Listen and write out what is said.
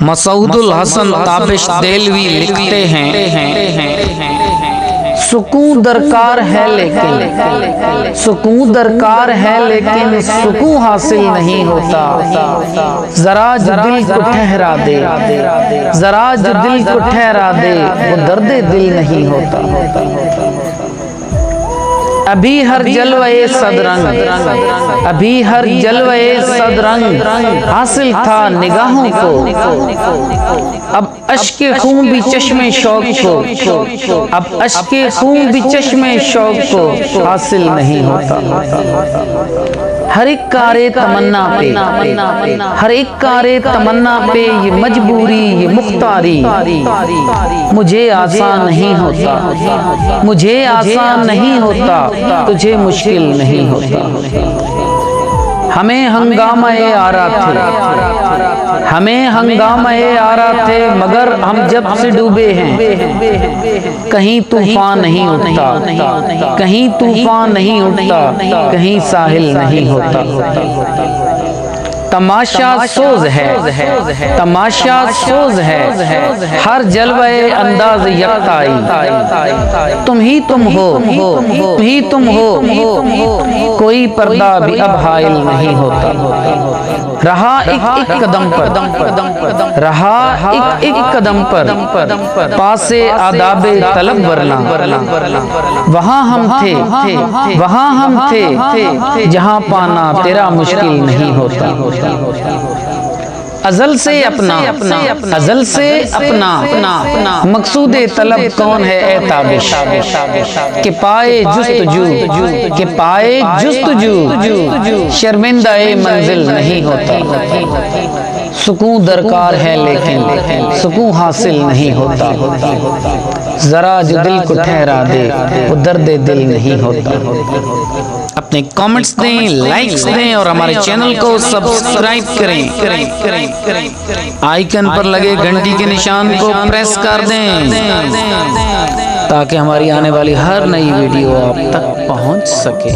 مسعود الحسن تابش دہلوی لکھتے ہیں سکون درکار ہے لیکن سکون حاصل نہیں ہوتا، ذرا جو دل کو ٹھہرا دے وہ درد دل نہیں ہوتا۔ ابھی ہر جلوے صدرنگ حاصل تھا نگاہوں کو، اب اشک خون بھی چشم شوق کو حاصل نہیں ہوتا۔ ہر ایک کار تمنا پہ یہ مجبوری یہ مختاری، مجھے آسان نہیں ہوتا تجھے مشکل نہیں ہوتا۔ ہمیں ہنگامہ آ رہا تھے مگر ہم جب سے ڈوبے ہیں، کہیں طوفان نہیں اٹھتا، کہیں ساحل نہیں ہوتا۔ تماشا سوز ہے ہر جلوے انداز یکتائی، تم ہی تم ہو کوئی پردہ بھی اب حائل نہیں ہوتا۔ رہا ایک قدم پر پاس آداب طلب ورنہ، وہاں ہم تھے جہاں پانا تیرا مشکل نہیں ہوتا۔ ازل سے اپنا مقصود طلب کون ہے اے تابش، کہ پائے جستجو شرمندہ منزل نہیں ہوتا۔ سکون درکار ہے لیکن سکون حاصل نہیں ہوتا، ذرا جو دل کو ٹھہرا دے وہ درد دل نہیں ہوتا۔ اپنے کامنٹس دیں، لائکس دیں اور ہمارے چینل کو سبسکرائب کریں، آئیکن پر لگے گھنٹی کے نشان کو پریس کر دیں تاکہ ہماری آنے والی ہر نئی ویڈیو آپ تک پہنچ سکے۔